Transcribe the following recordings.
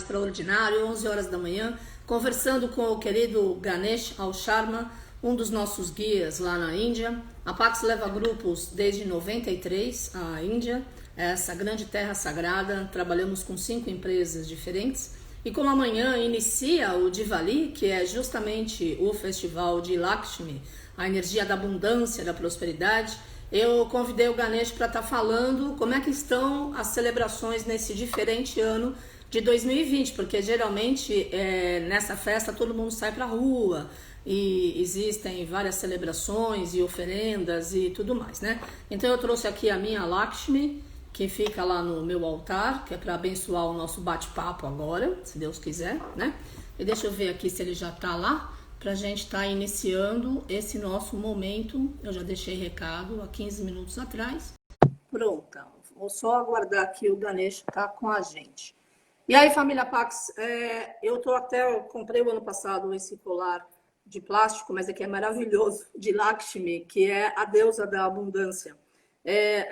extraordinário, 11 horas da manhã, conversando com o querido Ganesh Lal Sharma, um dos nossos guias lá na Índia. A Pax leva grupos desde 93 à Índia, essa grande terra sagrada. Trabalhamos com 5 empresas diferentes. E como amanhã inicia o Divali, que é justamente o festival de Lakshmi, a energia da abundância, da prosperidade, eu convidei o Ganesh para estar falando como é que estão as celebrações nesse diferente ano de 2020, porque geralmente nessa festa todo mundo sai para a rua e existem várias celebrações e oferendas e tudo mais, né? Então eu trouxe aqui a minha Lakshmi, que fica lá no meu altar, que é para abençoar o nosso bate-papo agora, se Deus quiser, né? E deixa eu ver aqui se ele já tá lá, pra gente estar iniciando esse nosso momento. Eu já deixei recado há 15 minutos atrás. Pronto, vou só aguardar aqui o Ganesh tá com a gente. E aí, família Pax, eu comprei o ano passado esse colar de plástico, mas aqui é maravilhoso, de Lakshmi, que é a deusa da abundância.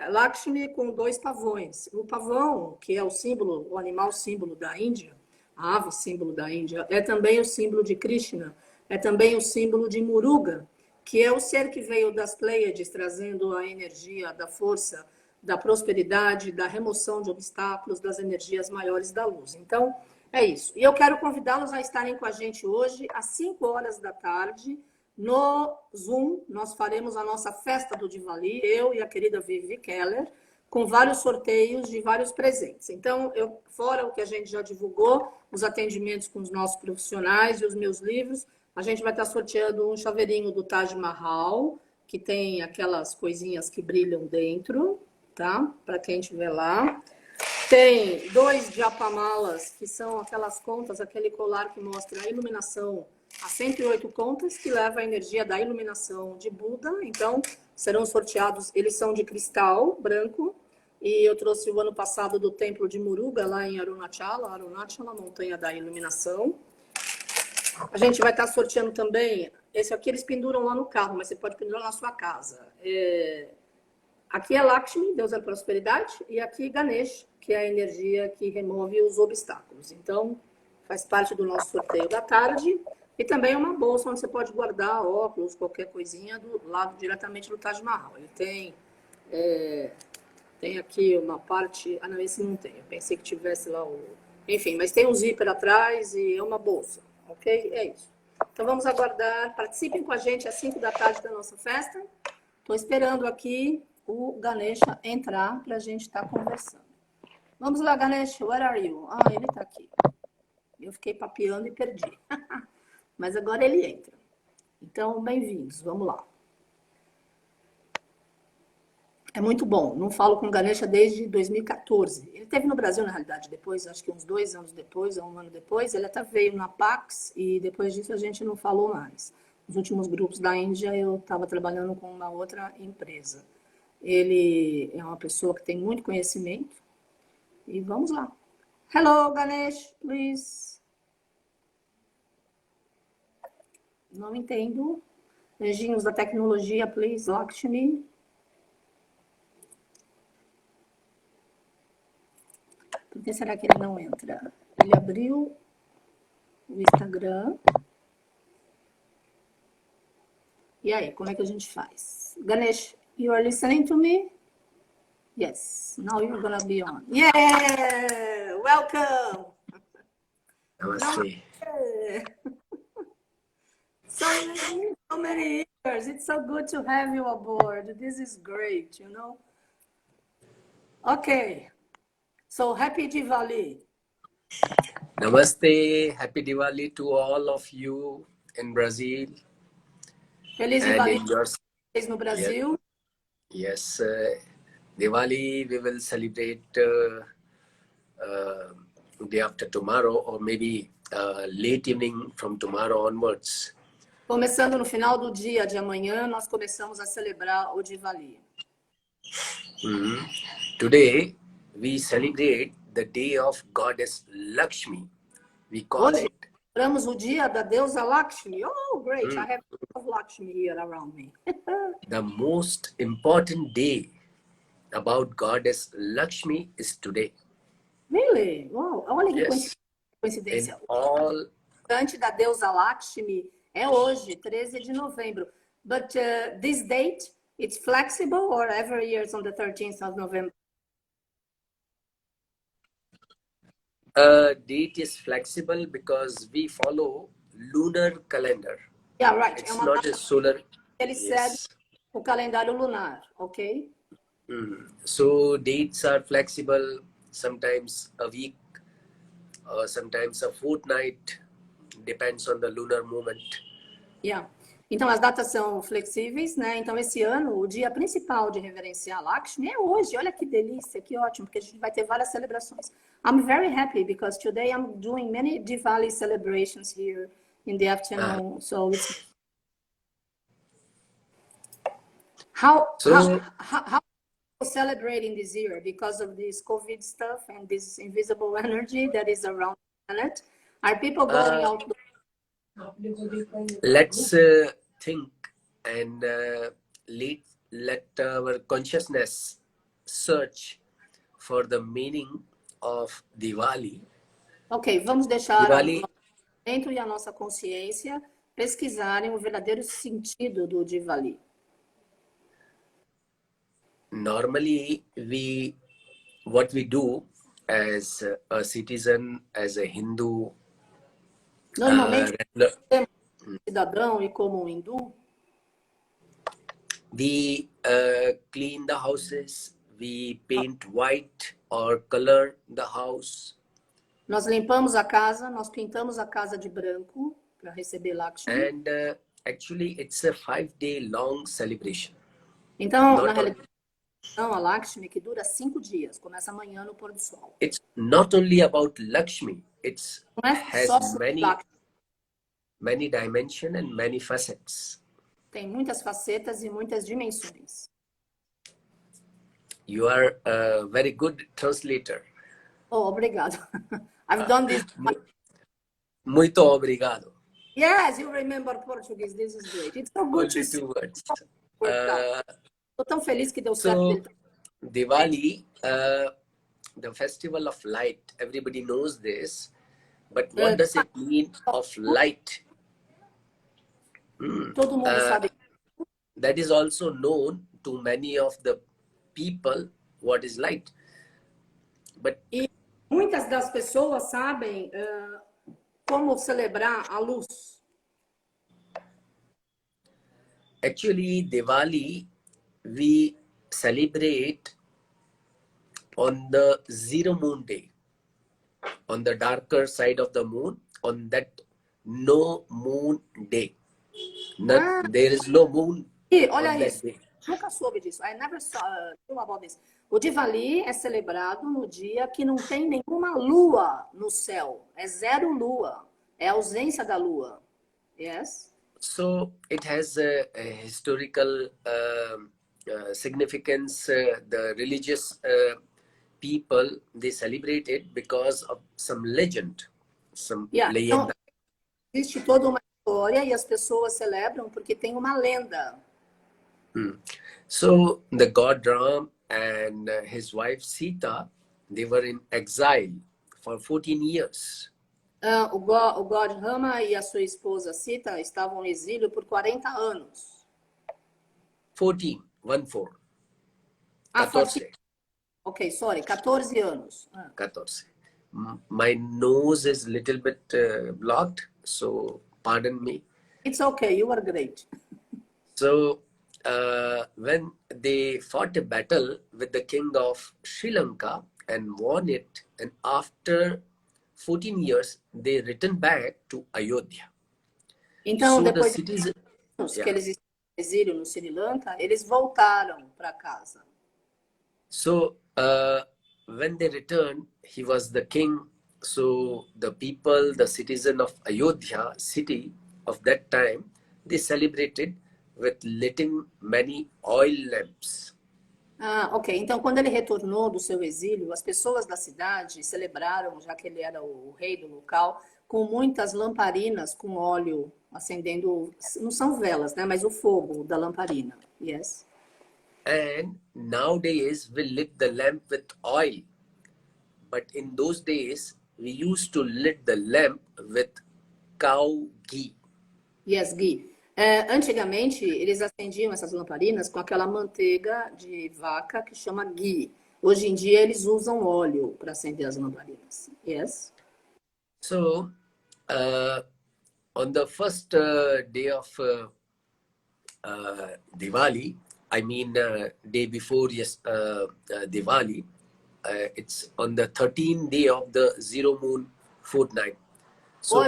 Lakshmi com 2 pavões. O pavão, que é o símbolo, o animal símbolo da Índia, a ave símbolo da Índia, é também o símbolo de Krishna, é também o símbolo de Muruga, que é o ser que veio das Pleiades, trazendo a energia da força, da prosperidade, da remoção de obstáculos, das energias maiores da luz. Então, é isso. E eu quero convidá-los a estarem com a gente hoje, às 5 horas da tarde, no Zoom. Nós faremos a nossa festa do Divali, eu e a querida Vivi Keller, com vários sorteios de vários presentes. Então, fora o que a gente já divulgou, os atendimentos com os nossos profissionais e os meus livros, a gente vai estar sorteando um chaveirinho do Taj Mahal, que tem aquelas coisinhas que brilham dentro, tá? Para quem estiver lá. Tem 2 japamalas, que são aquelas contas, aquele colar que mostra a iluminação, as 108 contas, que leva a energia da iluminação de Buda. Então, serão sorteados, eles são de cristal branco, e eu trouxe o ano passado do templo de Muruga, lá em Arunachala, a montanha da iluminação. A gente vai estar sorteando também, esse aqui eles penduram lá no carro, mas você pode pendurar na sua casa. Aqui é Lakshmi, Deus da prosperidade, e aqui Ganesh, que é a energia que remove os obstáculos. Então, faz parte do nosso sorteio da tarde. E também uma bolsa onde você pode guardar óculos, qualquer coisinha, do lado diretamente do Taj Mahal. Ele tem aqui uma parte... Ah, não, esse não tem. Eu pensei que tivesse lá o... Enfim, mas tem um zíper atrás e é uma bolsa, ok? É isso. Então vamos aguardar. Participem com a gente às 5 da tarde da nossa festa. Estou esperando aqui o Ganesha entrar para a gente estar conversando. Vamos lá, Ganesh, where are you? Ah, ele está aqui. Eu fiquei papeando e perdi. Mas agora ele entra. Então, bem-vindos, vamos lá. É muito bom, não falo com o Ganesha desde 2014. Ele esteve no Brasil, na realidade, depois, acho que uns 2 anos depois, ou 1 ano depois, ele até veio na Pax e depois disso a gente não falou mais. Nos últimos grupos da Índia eu estava trabalhando com uma outra empresa. Ele é uma pessoa que tem muito conhecimento e vamos lá. Hello, Ganesh, please. Não entendo. Anjinhos da tecnologia, please, Lakshmi. Por que será que ele não entra? Ele abriu o Instagram. E aí, como é que a gente faz? Ganesh, you are listening to me? Yes. Now you're gonna be on. Yeah! Welcome! Namaste. So many years. It's so good to have you aboard. This is great, you know? Okay. So happy Diwali. Namaste. Happy Diwali to all of you in Brazil. Feliz Diwali no Brasil. Yes. Diwali we will celebrate day after tomorrow, or maybe late evening from tomorrow onwards. Começando no final do dia de amanhã, nós começamos a celebrar o Divali. Today we celebrate the day of Goddess Lakshmi. We call Hoje, it. celebramos o dia da deusa Lakshmi. Oh, great! I have a lot of Lakshmi here around me. The most important day about Goddess Lakshmi is today. Really? Wow! Olha que coincidência. Coincidência. all Antes da deusa Lakshmi é hoje, 13 de novembro. But this date, it's flexible or every year is on the 13th of November? Date is flexible because we follow lunar calendar. Yeah, right. It's not a solar. Ele segue o calendário lunar, ok? So dates are flexible, sometimes a week, sometimes a fortnight, depends on the lunar movement. Yeah. Então, as datas são flexíveis, né? Então, esse ano, o dia principal de reverenciar Lakshmi é hoje. Olha que delícia, que ótimo, porque a gente vai ter várias celebrações. I'm very happy because today I'm doing many Divali celebrations here in the afternoon. So it's how celebrating this year because of this COVID stuff and this invisible energy that is around the planet. Are people going out? Let's think and let our consciousness search for the meaning of Diwali. Ok, vamos deixar Diwali, o dentro e a nossa consciência pesquisarem o verdadeiro sentido do Divali. normally what we do as a citizen, as a Hindu, Normalmente, como cidadão e como hindu, we clean the houses, we paint white or color the house. nós limpamos a casa, nós pintamos a casa de branco para receber Lakshmi. And actually it's a 5-day long celebration. Então, na realidade, a Lakshmi que dura 5 dias, começa amanhã no pôr do sol. It's not only about Lakshmi, it's Não é só has sobre Lakshmi. many dimensions and many facets. Tem muitas facetas e muitas dimensões. You are a very good translator. Oh, obrigado. I've done this. Muito obrigado. Yes, you remember Portuguese. This is great. It's so good Only to see. 2 words. Estou tão feliz que deu certo. So, Diwali, the festival of light, everybody knows this, but what does it mean of light? Todo mundo sabe. That is also known to many of the people what is light. But E muitas das pessoas sabem como celebrar a luz. actually, Diwali, we celebrate on the zero moon day, on the darker side of the moon, on that no moon day. There is no moon. E olha isso, nunca soube disso. I never knew about this. O Divali é celebrado no dia que não tem nenhuma lua no céu. É zero lua. É a ausência da lua. Yes? So it has a historical significance. The religious people, they celebrate it because of some legend, some leyenda. Então, existe toda uma história e as pessoas celebram porque tem uma lenda. So the god Ram and his wife Sita, they were in exile for 14 years. O God Rama e a sua esposa Sita estavam no exílio por 40 anos. 14, 14. 14. Ok, sorry, 14 anos. 14. My nose is little bit blocked, so pardon me. It's okay, you are great. So when they fought a battle with the king of Sri Lanka and won it, and after 14 years, they returned back to Ayodhya. Então, So depois the citizens, que eles estavam no exílio no Sri Lanka, eles voltaram para casa. So when they returned, he was the king. So the people, the citizen of Ayodhya city of that time, they celebrated with lighting many oil lamps. Ok. Então, quando ele retornou do seu exílio, as pessoas da cidade celebraram, já que ele era o rei do local, com muitas lamparinas com óleo acendendo, não são velas, né? Mas o fogo da lamparina. Yes. And nowadays we lit the lamp with oil. But in those days, we used to lit the lamp with cow ghee. Yes, Gui. Antigamente, eles acendiam essas lamparinas com aquela manteiga de vaca que chama ghee. Hoje em dia, eles usam óleo para acender as lamparinas. Yes. So, on the first day of Diwali, I mean day before Diwali, it's on the 13th day of the zero moon fortnight. So,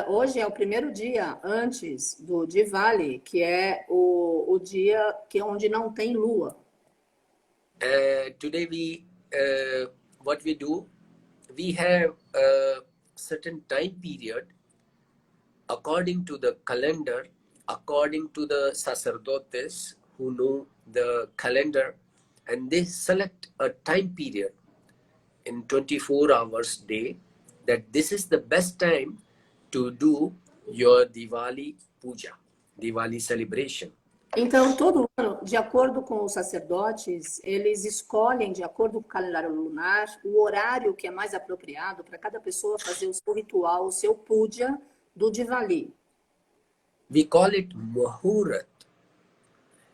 Hoje é o primeiro dia antes do Divali, que é o dia onde não tem lua. today what we do, we have a certain time period according to the calendar, according to the sacerdotes who know the calendar, and they select a time period in 24 hours day that this is the best time to do your Diwali puja, Diwali celebration. Então, todo ano, de acordo com os sacerdotes, eles escolhem, de acordo com o calendário lunar, o horário que é mais apropriado para cada pessoa fazer o seu ritual, o seu puja do Divali. We call it Mahurat.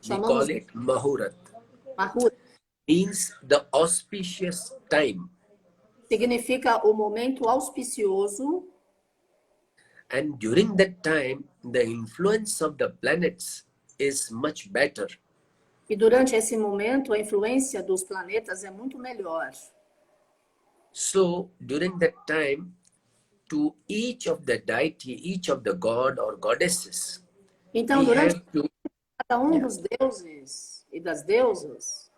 We call Chamamos it Mahurat. Mahura. Means the auspicious time. Significa o momento auspicioso. And during that time, the influence of the planets is much better. E durante esse momento, a influência dos planetas é muito melhor. So, during that time, to each of the deity, each of the god or goddesses, Então, we durante have to, cada um dos deuses e das deusas,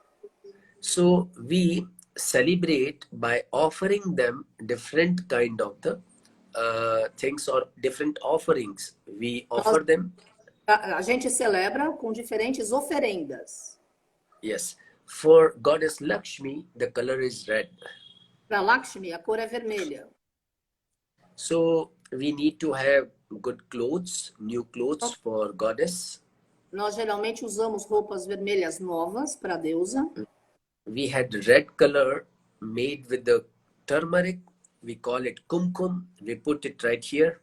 so we celebrate by offering them different kind of the things or different offerings. We offer them. a gente celebra com diferentes oferendas. Yes. For goddess Lakshmi, the color is red. Para Lakshmi, a cor é vermelha. So we need to have good clothes, new clothes for goddess. Nós geralmente usamos roupas vermelhas novas para a deusa. We had red color made with the turmeric. We call it kumkum. We put it right here.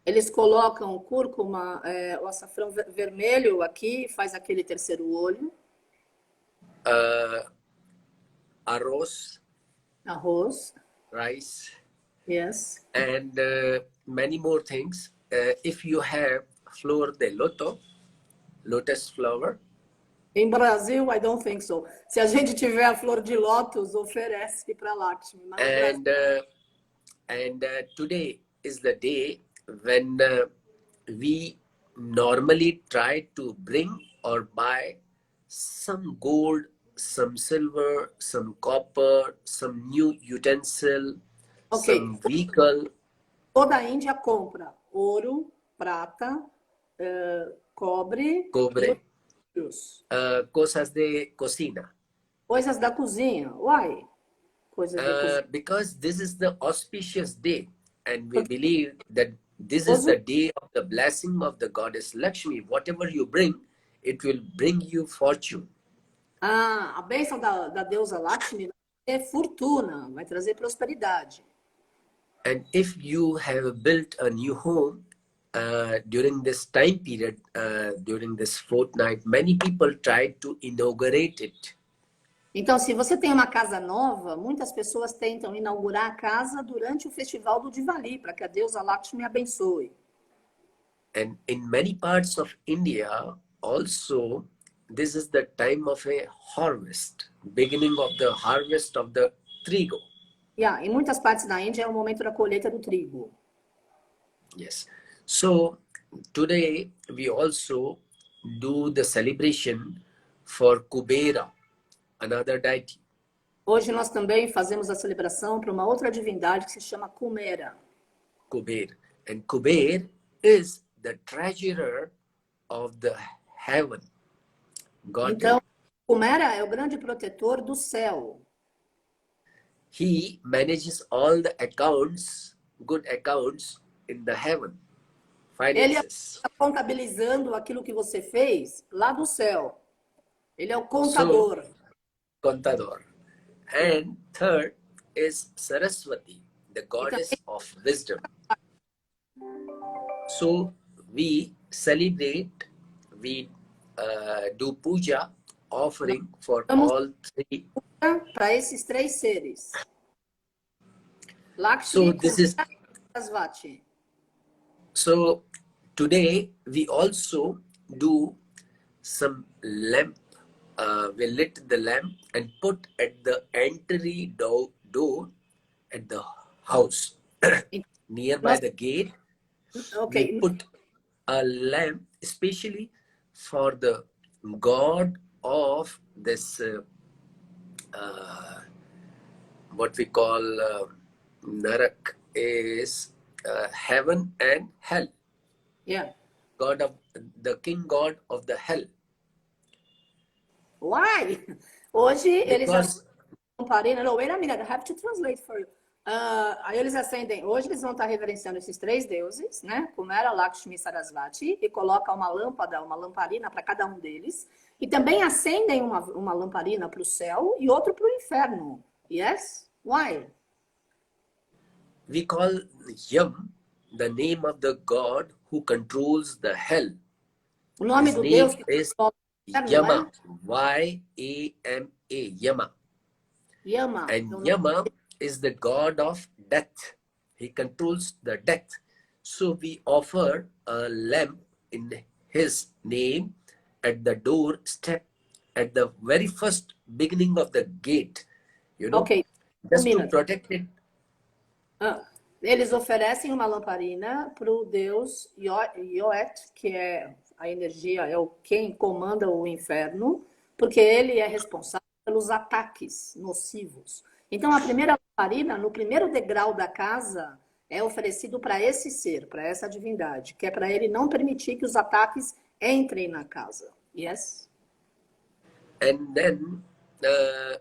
Eles colocam cúrcuma, o açafrão vermelho aqui, faz aquele terceiro olho. Arroz. Arroz. Rice. Yes. And many more things. If you have flor de loto, lotus flower. Em Brasil, I don't think so. Se a gente tiver a flor de lótus, oferece para Lakshmi. And today is the day when we normally try to bring or buy some gold, some silver, some copper, some new utensil, some vehicle. Toda a Índia compra ouro, prata, cobre. Cosas de cocina. Coisas da cozinha. Why? Coisas da cozinha. Because this is the auspicious day, and we believe that this is the day of the blessing of the goddess Lakshmi. Whatever you bring, it will bring you fortune. A bênção da deusa Lakshmi é fortuna, vai trazer prosperidade. And if you have built a new home during this time period, during this fortnight, many people try to inaugurate it. Então, se você tem uma casa nova, muitas pessoas tentam inaugurar a casa durante o festival do Divali, para que a deusa Lakshmi abençoe. And in many parts of India, also, this is the time of a harvest, beginning of the harvest of the trigo. Yeah, em muitas partes da Índia é o momento da colheita do trigo. Yes. So today we also do the celebration for Kubera, another deity. Hoje nós também fazemos a celebração para uma outra divindade que se chama Kumera. Kuber. And Kuber is the treasurer of the heaven. God. Então, Kumera é o grande protetor do céu. He manages all the accounts, good accounts in the heaven. Ele está contabilizando aquilo que você fez lá do céu. Ele é o contador. So, contador. And third is Saraswati, the goddess of wisdom. So we celebrate, we do puja, offering for all three. Para esses três seres. So Lakshmi, this is Sarasvati. so today we also do some lamp. We lit the lamp and put at the entry door at the house nearby the gate. We put a lamp especially for the god of this what we call Narak is heaven and hell. Yeah. God of the king god of the hell. Why? Hoje eles Because lamparina. No, wait a minute, I have to translate for you. Aí eles acendem. Hoje eles vão estar reverenciando esses três deuses, né? Kumara, Lakshmi, Sarasvati, e coloca uma lâmpada, uma lamparina para cada um deles. E também acendem uma lamparina para o céu e outro para o inferno. Yes? Why? we call Yam the name of the god who controls the hell. O nome His do name Deus que is inferno, Yama, Y-A-M-A, Yama. Yama. And Yama is the god of death. He controls the death. So we offer a lamp in his name at the doorstep, at the very first beginning of the gate, you know, Okay. just to protect it. Eles oferecem uma lamparina para o deus Yoet, que é a energia, é quem comanda o inferno, porque ele é responsável pelos ataques nocivos. Então, a primeira lamparina, no primeiro degrau da casa, é oferecido para esse ser, para essa divindade, que é para ele não permitir que os ataques entrem na casa. Yes? And then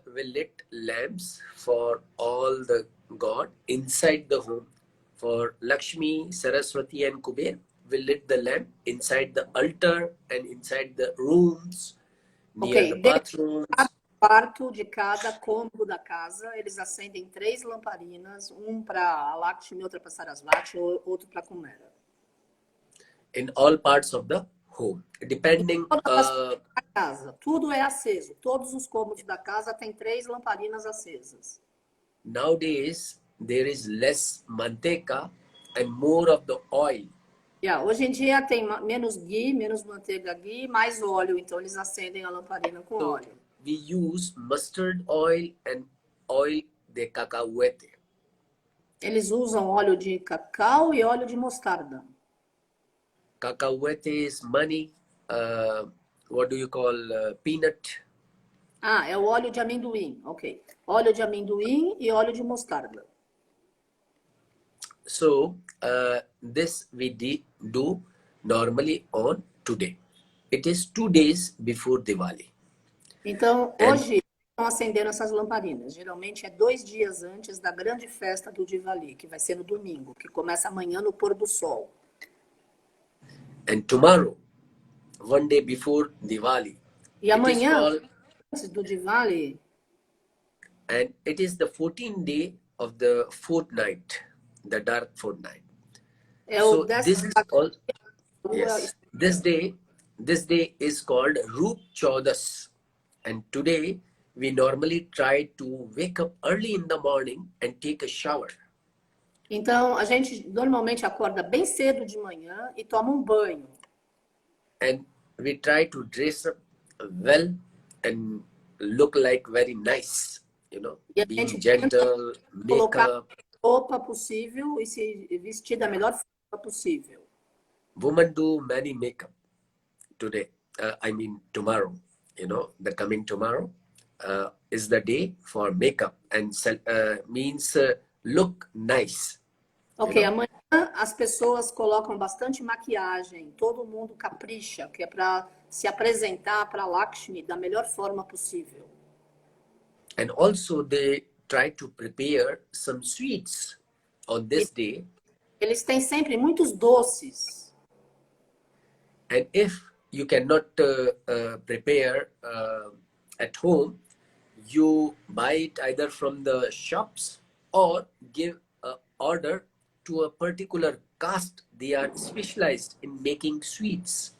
we lit lamps for all the god inside the home. For Lakshmi, Saraswati and Kuber, we lit the lamp inside the altar and inside the rooms, near the bathrooms. Quarto de cada cômodo da casa, eles acendem 3 lamparinas, um para Lakshmi, outra para Sarasvati, outro para Kumara. In all parts of the home, depending. Casa, tudo é aceso. Todos os cômodos da casa têm 3 lamparinas acesas. Nowadays, there is less manteca and more of the oil. Yeah, hoje em dia tem menos ghee, menos manteiga ghee, mais óleo. Então eles acendem a lamparina com óleo. We use mustard oil and oil de cacahuete. Eles usam óleo de cacau e óleo de mostarda. Cacahuete is money. What do you call peanut? É o óleo de amendoim, ok. Óleo de amendoim e óleo de mostarda. So, this we do normally on today. It is 2 days before Diwali. Então, hoje estão acendendo essas lamparinas. Geralmente é 2 dias antes da grande festa do Divali, que vai ser no domingo, que começa amanhã no pôr do sol. And tomorrow, 1 day before Diwali. E amanhã, antes do Divali. And it is the 14th day of the fortnight, the dark fortnight. So this is all. Yes, this day is called Roop Chaudas. And today we normally try to wake up early in the morning and take a shower. Então, a gente normalmente acorda bem cedo de manhã e toma um banho. And we try to dress up well and look like very nice, you know, being gentle, makeup. Roupa possível e se vestir da melhor forma possível. Women do many makeup today. Tomorrow. You know, the coming tomorrow is the day for makeup and means look nice. Ok, amanhã as pessoas colocam bastante maquiagem, todo mundo capricha, que é para se apresentar para Lakshmi da melhor forma possível. And also they try to prepare some sweets on this day. Eles têm sempre muitos doces. And if you cannot prepare at home, you buy it either from the shops or give order to a particular caste. They are specialized in making sweets.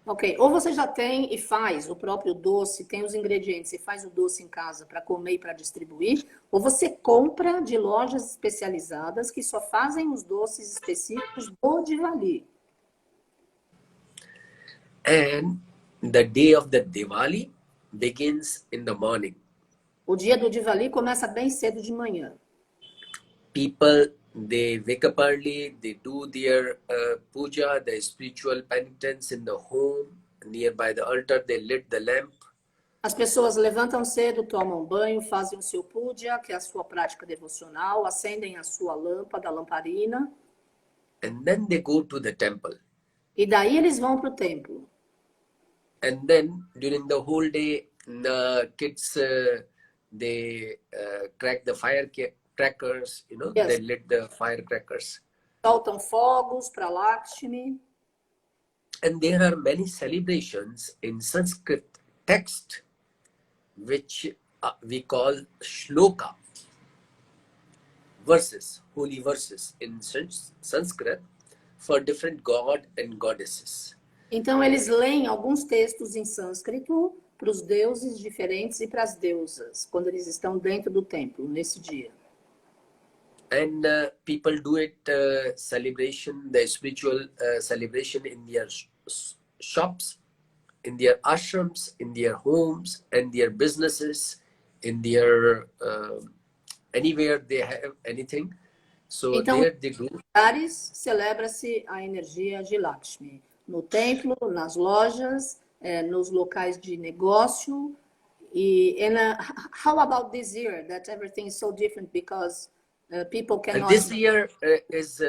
Ok, ou você já tem e faz o próprio doce, tem os ingredientes e faz o doce em casa para comer e para distribuir, ou você compra de lojas especializadas que só fazem os doces específicos do Divali. And the day of the Diwali begins in the morning. O dia do Divali começa bem cedo de manhã. People, they wake up early, they do their puja, the spiritual penitence in the home. Nearby the altar, they lit the lamp. As pessoas levantam cedo, tomam banho, fazem o seu puja, que é a sua prática devocional, acendem a sua lâmpada, a lamparina. And then they go to the temple. E daí eles vão para o templo. And then during the whole day, the kids, they crack the firecrackers, you know, Yes. they lit the firecrackers. Soltam fogos para Lakshmi. And there are many celebrations in Sanskrit text, which we call shloka, verses, holy verses in Sanskrit for different god and goddesses. Então eles leem alguns textos em sânscrito para os deuses diferentes e para as deusas, quando eles estão dentro do templo, nesse dia. And people do it celebration, the spiritual celebration in their shops, in their ashrams, in their homes, and their businesses, in their anywhere they have anything. So Então, there they do. Lugares celebra-se a energia de Lakshmi. No templo, nas lojas, nos locais de negócio. How about this year that everything is so different because people cannot... And this year is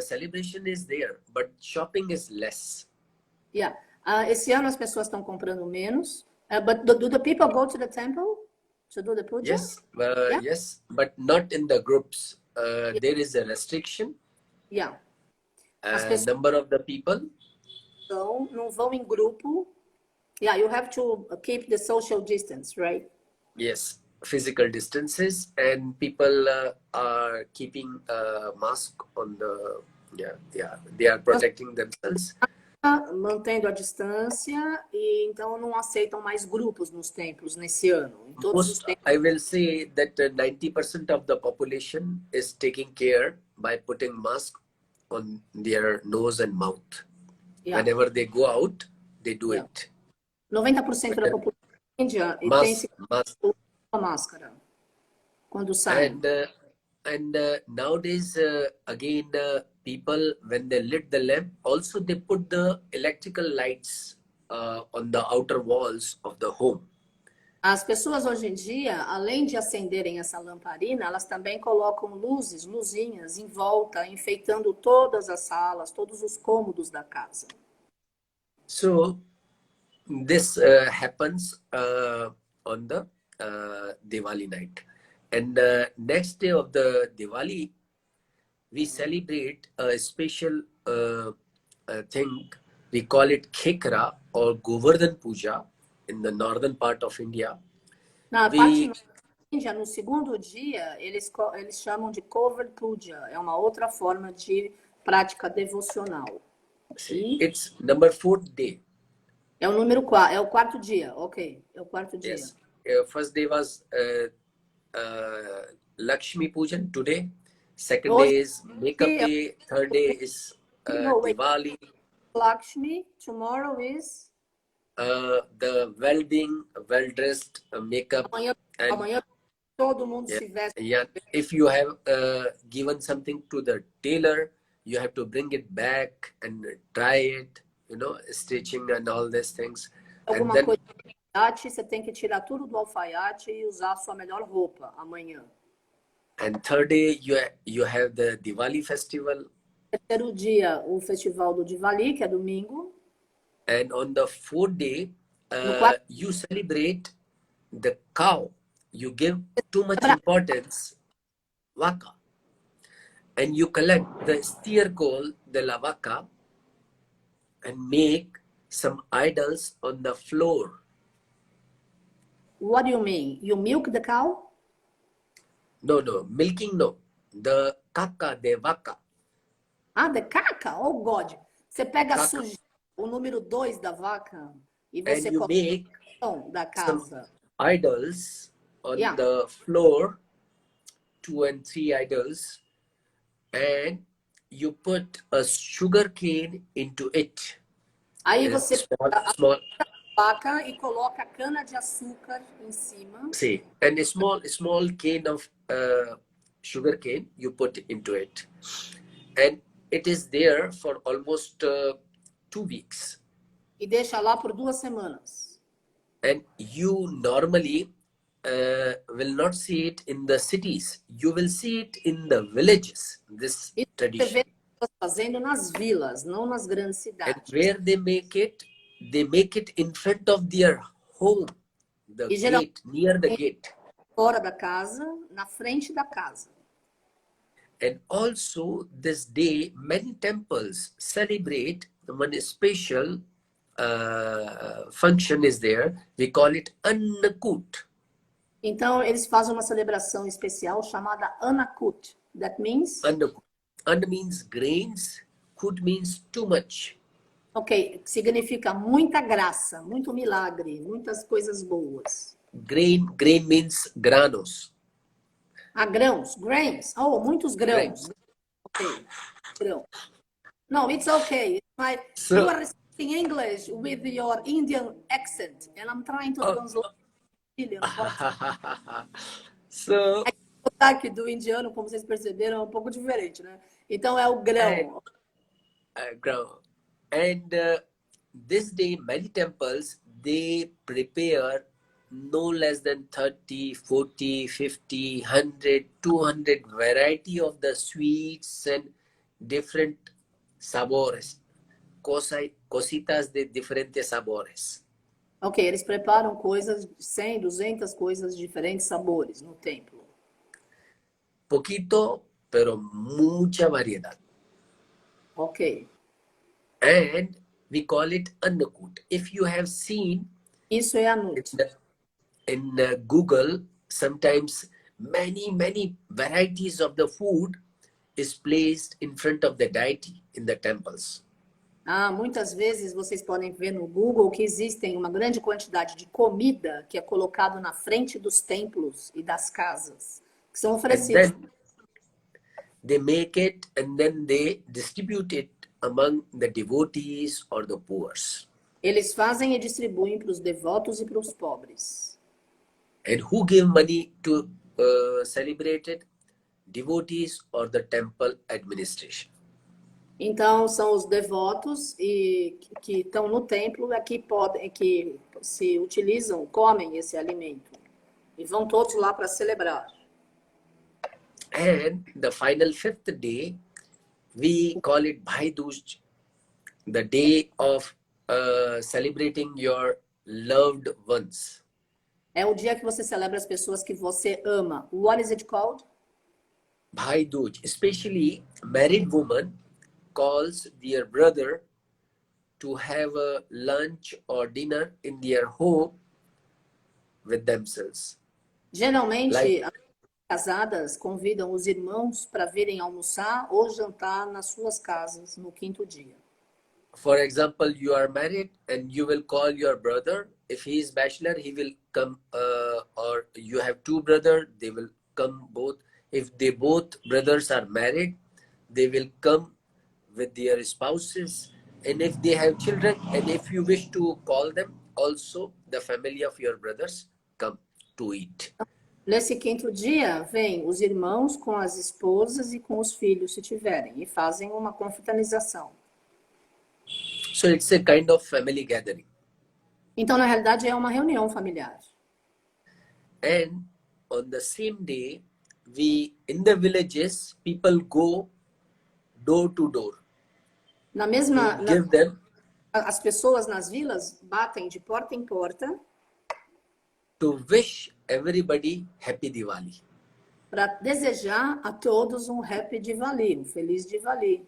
celebration is there, but shopping is less. Yeah. Esse ano as pessoas estão comprando menos. But do the people go to the temple to do the puja? Yes, Yeah. yes, but not in the groups. There is a restriction. Yeah. As pessoas Number of the people. não vão em grupo. Yeah, you have to keep the social distance, right? Yes, physical distances, and people are keeping a mask on the. Yeah, they are protecting themselves. Mantendo a distância e então não aceitam mais grupos nos templos nesse ano. Em todos os templos. I will say that 90% of the population is taking care by putting mask on their nose and mouth. Yeah. Whenever they go out, they do it. 90% da população da Índia tem a máscara quando saem. And nowadays, again, people, when they lit the lamp, also they put the electrical lights on the outer walls of the home. As pessoas hoje em dia, além de acenderem essa lamparina, elas também colocam luzes, luzinhas em volta, enfeitando todas as salas, todos os cômodos da casa. So this happens on the Diwali night. And next day of the Diwali, we celebrate a special thing. We call it Khekra or Govardhan Puja in the northern part of India. Na parte da Índia, no segundo dia, eles chamam de Cover Puja. É uma outra forma de prática devocional. See, it's number 4th day. É o número 4, é o quarto dia, ok. É o quarto dia. Yes. First day was Lakshmi Pujan today. Second day is Makeup Day. Third day is Divali. Lakshmi. Tomorrow is the well-being, well-dressed makeup. Amanhã todo mundo se veste. Yeah. If you have given something to the tailor, you have to bring it back and try it. You know, stitching and all these things. Alguma And then, coisa de alfaiate, você tem que tirar tudo do alfaiate e usar a sua melhor roupa amanhã. and third day you have the Divali festival. Terceiro dia, o festival do Divali, que é domingo. And on the fourth day, you celebrate the cow. You give too much importance, vaka. And you collect the estiércol de la vaca and make some idols on the floor. What do you mean? You milk the cow? No, milking no. The caca de vaca. Ah, de caca? Oh, God. Você pega a Caca. sujeira, o número 2 da vaca e And você you coloca make no chão da some casa. idols on Yeah. the floor, 2 and 3 idols, and you put a sugar cane into it. Aí A você small, pega a small, vaca e coloca cana de açúcar em cima. say, and a small cane of sugar cane you put into it, and it is there for almost 2 weeks. E deixa lá por 2 semanas. And you normally will not see it in the cities. You will see it in the villages, this Isso você vê tradition. as pessoas fazendo nas vilas, não nas grandes And cidades. where they make it in front of their home, the E geralmente gate, near the gate. fora da casa, na frente da casa. And also this day, many temples celebrate one special function is there. We call it Annakut. Então, eles fazem uma celebração especial chamada Anakut. That means? Annakut. Anna means grains. Kut means too much. Ok, significa muita graça, muito milagre, muitas coisas boas. Grain means granos. Ah, grãos, grains. Oh, muitos grãos. Grains. Ok, grãos. No, it's okay. So, You are speaking English with your Indian accent, and I'm trying to translate. So, O sotaque do indiano, como vocês perceberam, é um pouco diferente, né? Então é o grão. ground. And this day, many temples, they prepare no less than 30, 40, 50, 100, 200 variety of the sweets and different sabores. Cositas de diferentes sabores. Ok, eles preparam coisas, 100, 200 coisas de diferentes sabores no templo. Poquito, pero mucha variedad. Ok. And we call it Annakut. If you have seen Isso é Anut. in Google, sometimes many varieties of the food is placed in front of the deity in the temples. Ah, muitas vezes vocês podem ver no Google que existem uma grande quantidade de comida que é colocado na frente dos templos e das casas, que são And oferecidos. then they make it and then they distribute it among the devotees or the poor. Eles fazem e distribuem para os devotos e para os pobres. And who give money to celebrate it? Devotees or the temple administration. Então, são os devotos e que estão no templo é que se utilizam, comem esse alimento. E vão todos lá para celebrar. And the final 5th day, we call it Bhai Dooj, the day of celebrating your loved ones. É o dia que você celebra as pessoas que você ama. What is it called? Bhai Dooj, especially married woman calls their brother to have a lunch or dinner in their home with themselves. Geralmente, as casadas convidam os irmãos para virem almoçar ou jantar nas suas casas no 5º dia. For example, you are married and you will call your brother. If he is bachelor, he will come, or you have 2 brothers, they will come both. If they both brothers are married, they will come with their spouses. And if they have children, and if you wish to call them, also the family of your brothers come to eat. Nesse 5º dia, vêm os irmãos com as esposas e com os filhos, se tiverem, e fazem uma confraternização. So it's a kind of family gathering. Então, na realidade, é uma reunião familiar. And on the same day, in the villages, people go door to door. As pessoas nas vilas batem de porta em porta to wish everybody happy Diwali. Para desejar a todos um happy Divali, um feliz Divali.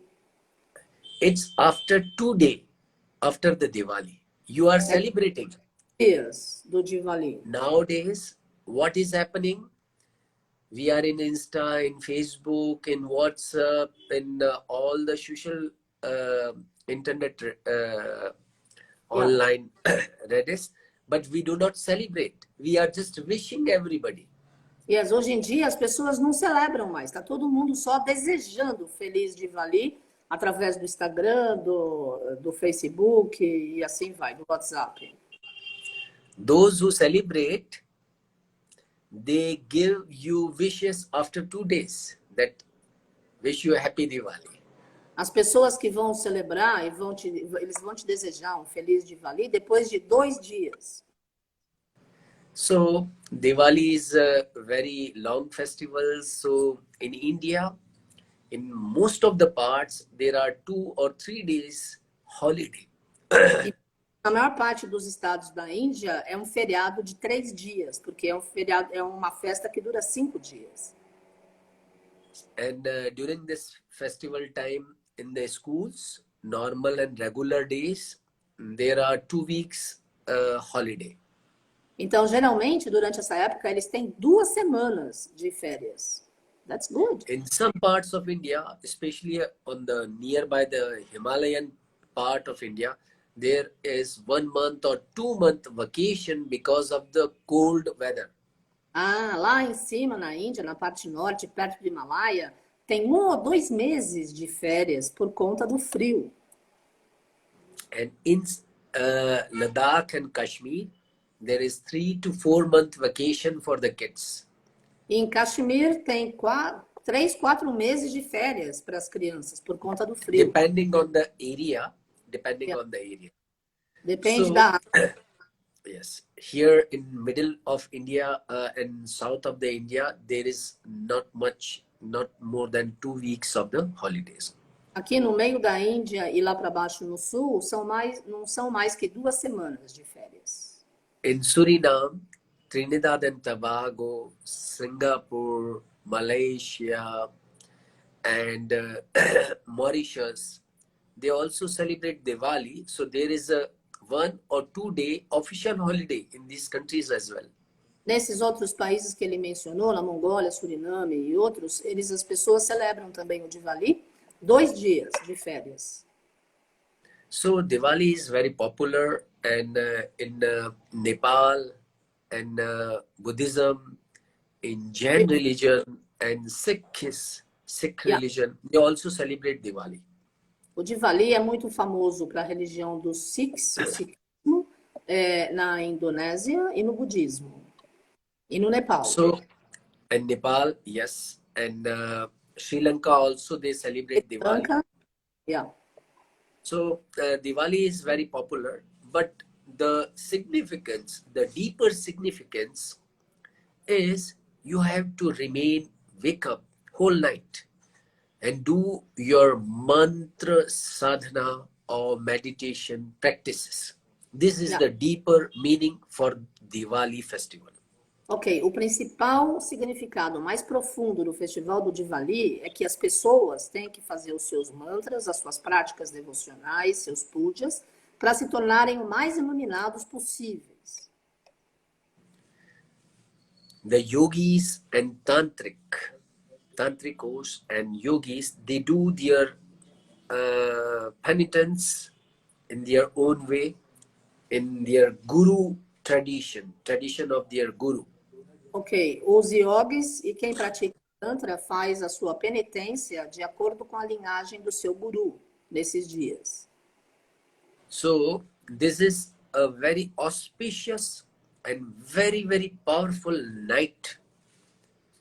It's after 2 days after the Diwali. You are celebrating. Dias do Divali. Nowadays, what is happening? We are in Insta, in Facebook, in WhatsApp, in all the social internet online Redis, but we do not celebrate. We are just wishing everybody. Yes, hoje em dia as pessoas não celebram mais, está todo mundo só desejando feliz Divali através do Instagram, do Facebook e assim vai, do WhatsApp. Those who celebrate, they give you wishes after 2 days that wish you a happy Diwali. As pessoas que vão celebrar eles vão te desejar um feliz Divali depois de 2 dias. So Diwali is a very long festival. So in India, in most of the parts, there are 2 or 3 days holiday. Na maior parte dos estados da Índia é um feriado de 3 dias, porque é um feriado, é uma festa que dura 5 dias. And during this festival time in the schools, normal and regular days, there are 2 weeks holiday. Então, geralmente, durante essa época, eles têm 2 semanas de férias. That's good. In some parts of India, especially on the nearby the Himalayan part of India, there is 1 month or 2 month vacation because of the cold weather. Ah, lá em cima, na Índia, na parte norte, perto do Himalaia, tem 1 ou 2 meses de férias por conta do frio. And in Ladakh and Kashmir, there is 3 to 4 month vacation for the kids. E em Kashmir tem 3, 4 meses de férias para as crianças por conta do frio. Depending on the area. Depende da área. Yes, here in middle of India and south of the India, there is not more than 2 weeks of the holidays. Aqui no meio da Índia e lá para baixo no sul, não são mais que 2 semanas de férias. In Suriname, Trinidad and Tobago, Singapore, Malaysia, and Mauritius, they also celebrate Diwali. So there is a 1 or 2 day official holiday in these countries as well. Nesses outros países que ele mencionou, na Mongólia, Suriname e outros, as pessoas celebram também o Divali, 2 dias de férias. So Diwali is very popular and in Nepal and Buddhism, in Jain religion and Sikh religion, they also celebrate Diwali. O Divali é muito famoso para a religião dos Sikhs, o Sikhismo, na Indonésia e no budismo. E no Nepal. So, in Nepal, yes, and Sri Lanka also they celebrate Diwali. Yeah. So Diwali is very popular, but the significance, the deeper significance is you have to wake up whole night and do your mantra sadhana or meditation practices. This is the deeper meaning for Diwali festival. Ok, o principal significado mais profundo do festival do Divali é que as pessoas têm que fazer os seus mantras, as suas práticas devocionais, seus pujas, para se tornarem o mais iluminados possíveis. The yogis and tantricos and yogis, they do their penitence in their own way, in their guru tradition of their guru. Ok, os yogis e quem pratica tantra faz a sua penitência de acordo com a linhagem do seu guru nesses dias. So this is a very auspicious and very, very powerful night.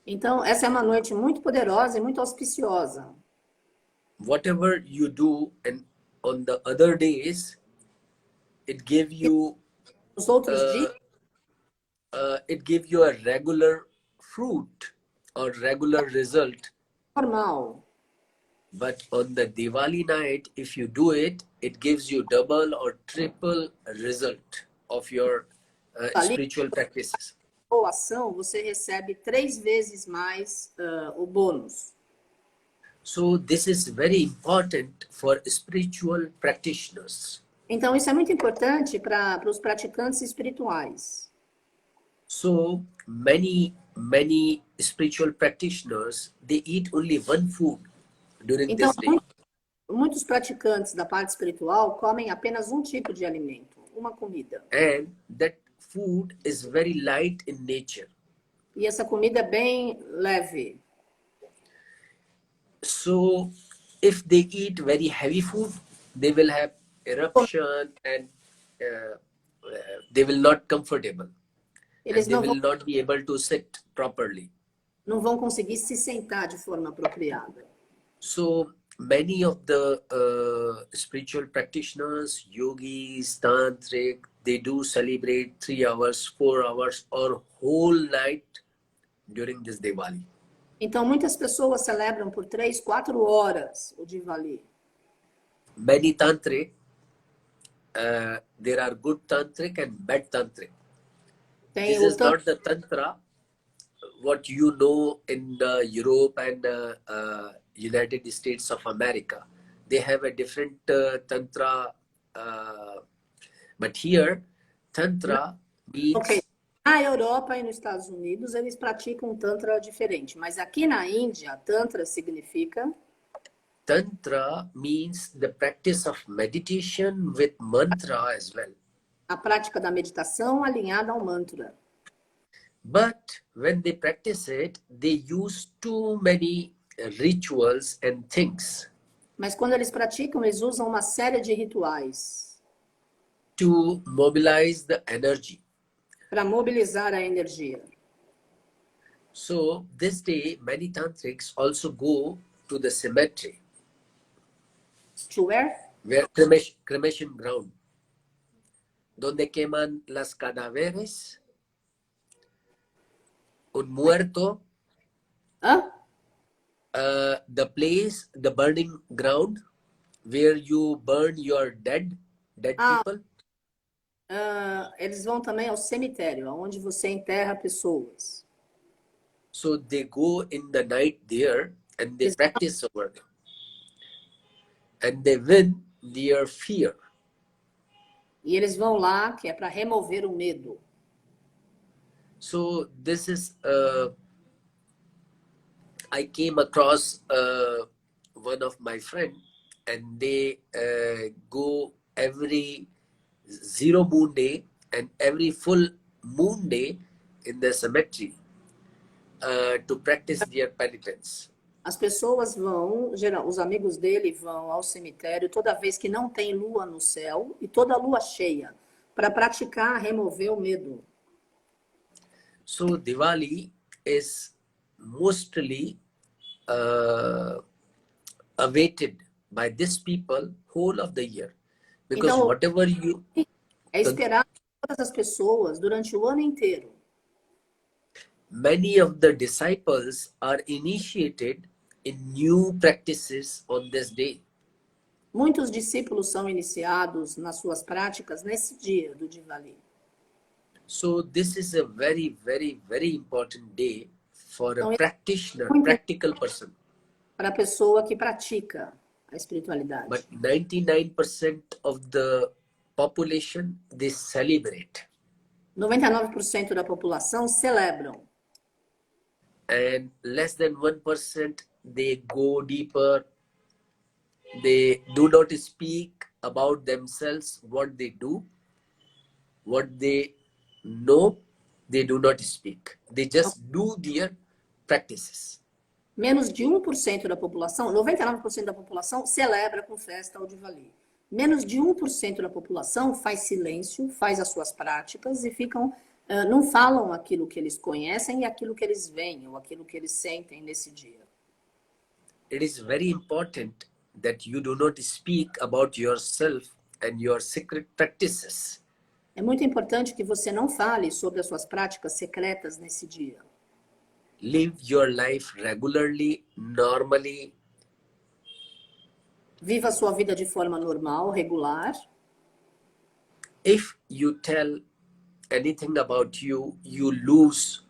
Então, essa é uma noite muito poderosa e muito auspiciosa. Whatever you do and on the other days, it give you Os outros dias, it give you a regular fruit or regular result. normal. But on the Diwali night, if you do it, it gives you double or triple result of your spiritual practices. Ou ação, você recebe 3 vezes mais o bônus. So this is very important for spiritual practitioners. Então, isso é muito importante para os praticantes espirituais. So many spiritual practitioners, they eat only one food during Então, this day. muitos praticantes da parte espiritual comem apenas um tipo de alimento, uma comida. And that food is very light in nature. E essa comida é bem leve. So if they eat very heavy food, they will have eruption and they will not comfortable. Eles And they não will vão, not be able to sit properly. não vão conseguir se sentar de forma apropriada. So many of the spiritual practitioners, yogis, tantric, they do celebrate 3 hours, 4 hours, or whole night during this Diwali. Então, muitas pessoas celebram por 3, 4 horas o Divali. Many tantric, there are good tantric and bad tantric. Tem This o is not the tantra what you know in Europe and United States of America. They have a different tantra, but here tantra means Ok. Na Europa e nos Estados Unidos, eles praticam um tantra diferente. Mas aqui na Índia, tantra significa tantra means the practice of meditation with mantra as well. a prática da meditação alinhada ao mantra. But when they practice it, they use too many rituals and things Mas quando eles praticam, eles usam uma série de rituais to mobilize the energy. para mobilizar a energia. So this day, many tantrics also go to the cemetery, To where? where cremation ground, donde queman las cadáveres, un muerto, Hã? the place, the burning ground, where you burn your dead people. Eles vão também ao cemitério, onde você enterra pessoas. So they go in the night there and they practice over there. And they win their fear. E eles vão lá, que é para remover o medo. So this is, I came across one of my friend, and they go every zero moon day and every full moon day in the cemetery to practice their penitence. As pessoas vão, os amigos dele vão ao cemitério toda vez que não tem lua no céu e toda lua cheia, para praticar, remover o medo. So Diwali is mostly awaited by these people whole of the year, because Então, whatever you é esperado por todas as pessoas durante o ano inteiro. many of the disciples are initiated in new practices on this day. Muitos discípulos são iniciados nas suas práticas nesse dia do Divali. So this is a very, very, very important day for a Então, practitioner, muito practical person. para a pessoa que pratica a espiritualidade. But 99% of the population, they celebrate. 99% da população celebram. And less than 1%, they go deeper. They do not speak about themselves, what they do, what they know, they do not speak. They just do their practices. Menos de 1% da população, 99% da população celebra com festa o Divali. Menos de 1% da população faz silêncio, faz as suas práticas e ficam, não falam aquilo que eles conhecem e aquilo que eles veem ou aquilo que eles sentem nesse dia. It is very important that you do not speak about yourself and your secret practices. É muito importante que você não fale sobre as suas práticas secretas nesse dia. Live your life regularly, normally. Viva a sua vida de forma normal, regular. If you tell anything about you, you lose.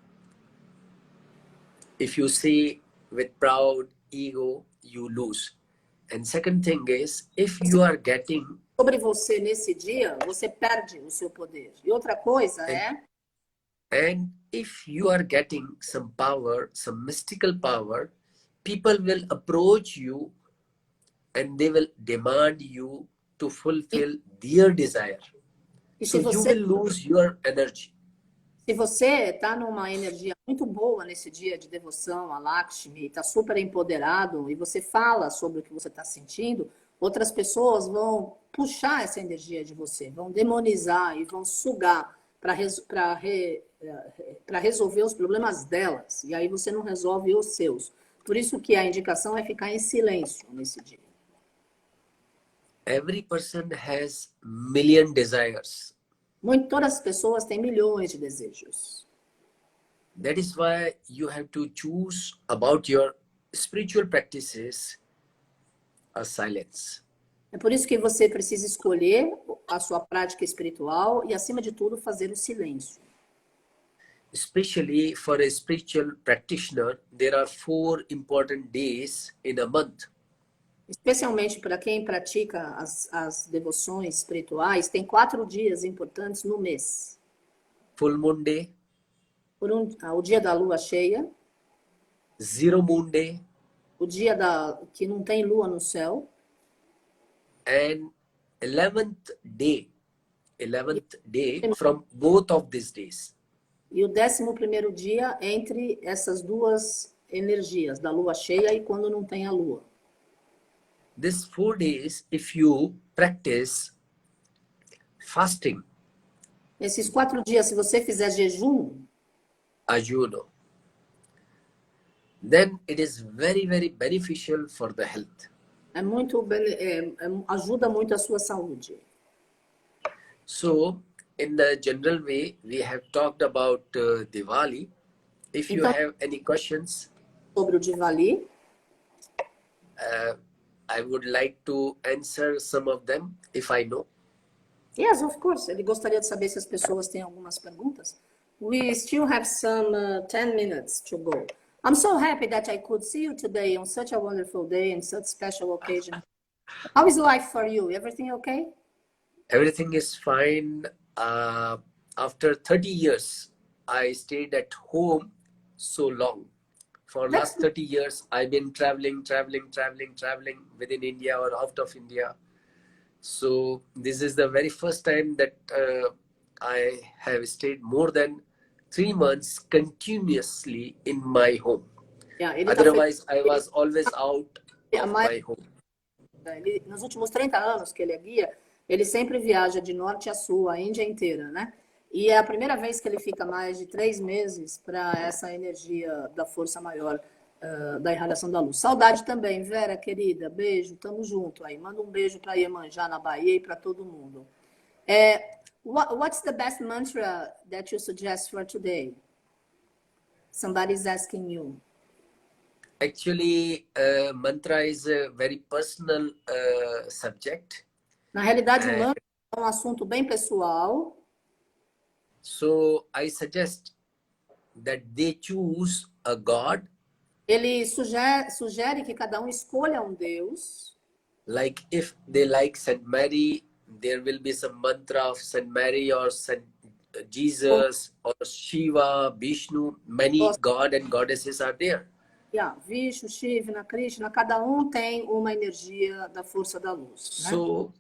If you say with proud ego, you lose. And second thing is, if you are getting Sobre você nesse dia, você perde o seu poder. E outra coisa é And if you are getting some power, some mystical power, people will approach you and they will demand you to E, fulfill their desire. e So you will lose your energy. se você está numa energia muito boa nesse dia de devoção a Lakshmi, está super empoderado e você fala sobre o que você está sentindo, outras pessoas vão puxar essa energia de você, vão demonizar e vão sugar para resolver os problemas delas. E aí você não resolve os seus. Por isso que a indicação é ficar em silêncio nesse dia. Every person has million desires. Todas as pessoas têm milhões de desejos. That is why you have to choose about your spiritual practices a silence. É por isso que você precisa escolher a sua prática espiritual e, acima de tudo, fazer o silêncio. Especially for a spiritual practitioner, there are 4 important days in a month. Especialmente para quem pratica as devoções espirituais, tem 4 dias importantes no mês. Full moon day, O dia da lua cheia, zero moon day, o dia que não tem lua no céu, and 11th day from both of these days. e o 11º dia entre essas duas energias, da lua cheia e quando não tem a lua. These 4 days, if you practice fasting, Nesses 4 dias, se você fizer jejum, ayuno, then it is very, very beneficial for the health. ajuda muito a sua saúde. So, in the general way, we have talked about Diwali. If you Então, have any questions, sobre o Divali, I would like to answer some of them if I know. yes, of course. Ele gostaria de saber se as pessoas têm algumas perguntas. We still have some 10 minutes to go. I'm so happy that I could see you today on such a wonderful day and such special occasion. How is life for you? Everything okay? Everything is fine. After 30 years, I stayed at home so long. For That's last 30 years, I've been traveling within India or out of India. So this is the very first time that I have stayed more than 3 months continuously in my home. Yeah, Otherwise, I was always out of my home. Nos últimos 30 anos que ele é guia, ele sempre viaja de norte a sul, a Índia inteira, né? E é a primeira vez que ele fica mais de 3 meses para essa energia da força maior da irradiação da luz. Saudade também, Vera, querida. Beijo, tamo junto aí. Manda um beijo para Iemanjá, na Bahia, e para todo mundo. What's the best mantra that you suggest for today? Somebody's asking you. Actually, mantra is a very personal subject. Na realidade, o mantra é um assunto bem pessoal. So I suggest that they choose a God. Ele sugere que cada um escolha um Deus. Like if they like Saint Mary, there will be some mantra of Saint Mary or Saint Jesus or Shiva, Vishnu. Many God and goddesses are there. Yeah, Vishnu, Shiva, Krishna, cada um tem uma energia da força da luz. Né? So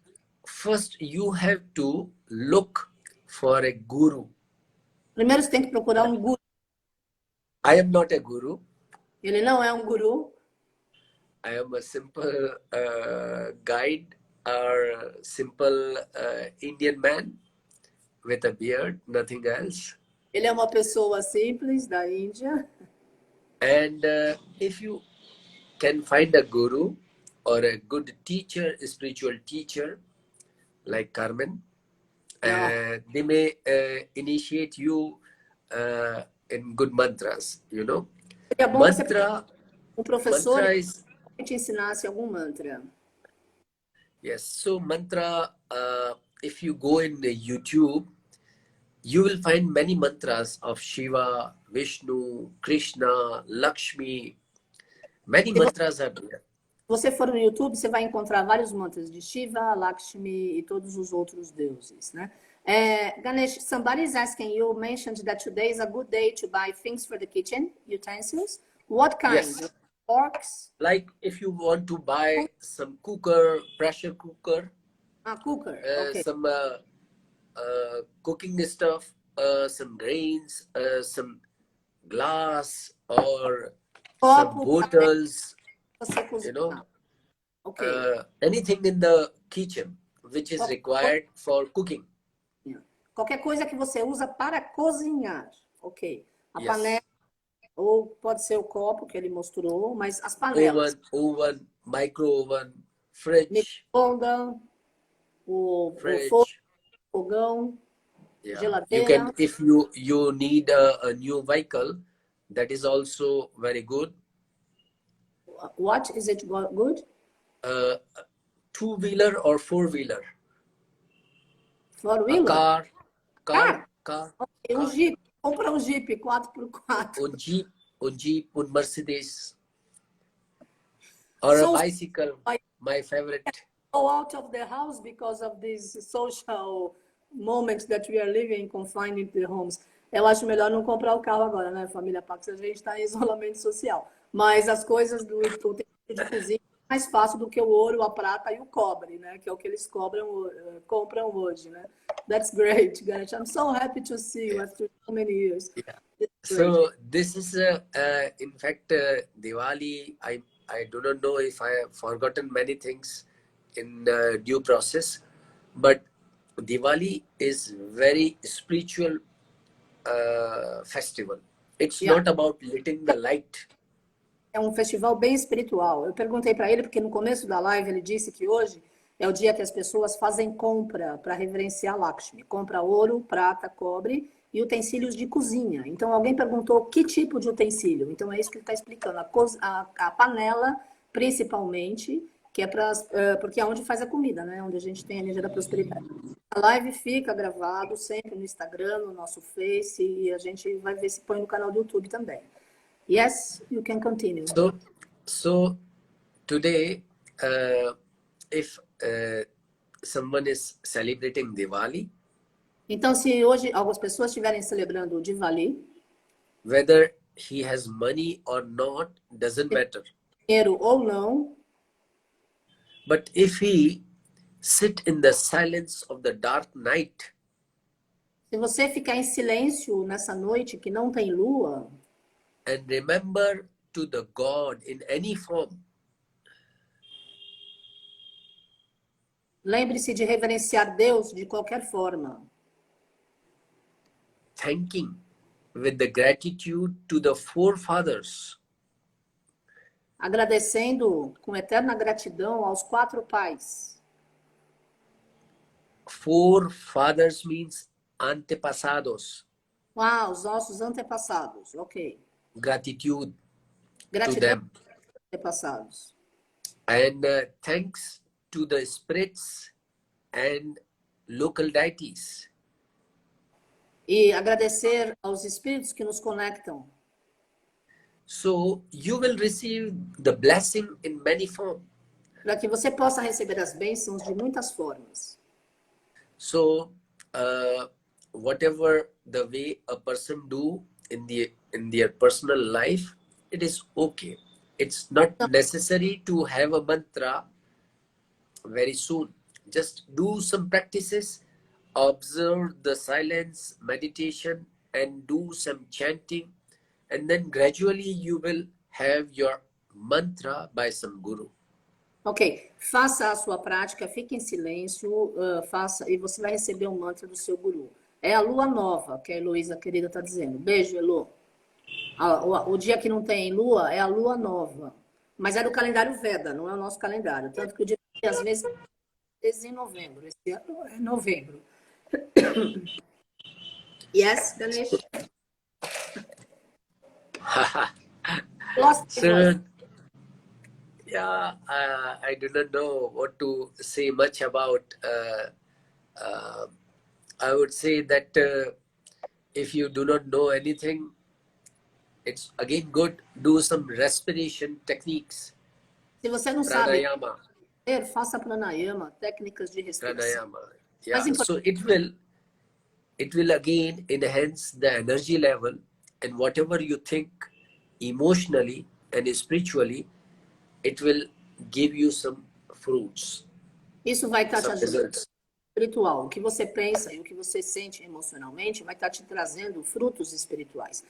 first you have to look for a guru. Primeiro você tem que procurar um guru. I am not a guru. Ele não é um guru. I am a simple guide or simple Indian man with a beard, nothing else. Ele é uma pessoa simples da Índia. And if you can find a guru or a good teacher, a spiritual teacher like Carmen, they may initiate you in good mantras, you know. É bom mantra, um professor mantra is, que te ensinasse algum mantra. Yes, so mantra, if you go in the YouTube, you will find many mantras of Shiva, Vishnu, Krishna, Lakshmi. Many mantras are there. Se você for no YouTube, você vai encontrar vários mantras de Shiva, Lakshmi e todos os outros deuses, né? Ganesh, somebody is asking, you mentioned that today is a good day to buy things for the kitchen, utensils. What kind? Yes. Forks? Like if you want to buy some cooker, pressure cooker, Cooker, okay. some cooking stuff, some grains, some glass, or some bottles, you know, Okay. anything in the kitchen which is required for cooking. Qualquer coisa que você usa para cozinhar, ok. A Yes. panela, ou pode ser o copo que ele mostrou, mas as panelas. Oven, micro-oven, fridge. Micro-ondas, o fogão, Yeah. geladeira. You can, if you need a new vehicle, that is also very good. What is it good? Two-wheeler or four-wheeler. Four-wheeler? Car. Okay, Jeep. Compra Jeep 4x4. Jeep, Mercedes. Or a bicycle, my favorite. Go out of the house because of this social moment that we are living, confined in the homes. Eu acho melhor não comprar o carro agora, né, família Pax? A gente está em isolamento social. Mas as coisas do utensílio de cozinha é mais fácil do que o ouro, a prata e o cobre, né? Que é o que eles compram hoje, né? That's great, Ganesh. I'm so happy to see you after so many years. Yeah. So this is, in fact, Diwali. I do not know if I have forgotten many things in due process, but Diwali is very spiritual festival. It's not about lighting the light. É um festival bem espiritual. Eu perguntei para ele, porque no começo da live ele disse que hoje é o dia que as pessoas fazem compra para reverenciar Lakshmi. Compra ouro, prata, cobre e utensílios de cozinha. Então alguém perguntou que tipo de utensílio. Então é isso que ele está explicando. A panela, principalmente, que é porque é onde faz a comida, né? Onde a gente tem a energia da prosperidade. A live fica gravado sempre no Instagram, no nosso Face, e a gente vai ver se põe no canal do YouTube também. Yes, you can continue. So today, if someone is celebrating Diwali, então, se hoje algumas pessoas estiverem celebrando o Divali, whether he has money or not, doesn't matter. Dinheiro ou não, but if he sit in the silence of the dark night, se você ficar em silêncio nessa noite que não tem lua, and remember to the God in any form, lembre-se de reverenciar Deus de qualquer forma. Thanking with the gratitude to the forefathers. Agradecendo com eterna gratidão aos 4 pais. Forefathers means antepassados. Os nossos antepassados, ok. Gratitude to them. Antepassados. And thanks to the spirits and local deities. E agradecer aos espíritos que nos conectam. So you will receive the blessing in many forms. Para que você possa receber as bênçãos de muitas formas. So whatever the way a person do in their personal life, it is okay. It's not necessary to have a mantra very soon. Just do some practices, observe the silence, meditation, and do some chanting. And then gradually you will have your mantra by some guru. Ok, faça a sua prática, fique em silêncio, faça e você vai receber um mantra do seu guru. É a lua nova, que a Heloísa querida está dizendo. Beijo, Elo. O dia que não tem lua é a lua nova. Mas é do calendário Veda, não é o nosso calendário. Tanto que o dia às vezes em novembro. Esse ano é novembro. Yes, Ganesh? So, yeah, I do not know what to say much about. I would say that if you do not know anything, it's again good. Do some respiration techniques. Se você não pranayama. Sabe, faça pranayama, técnicas de respiração. Pranayama. Yeah. So it will it will again enhance the energy level, and whatever you think emotionally and spiritually, it will give you some fruits, Isso vai estar te some ajudando. results. Espiritual, o que você pensa e o que você sente emocionalmente vai estar te trazendo frutos espirituais.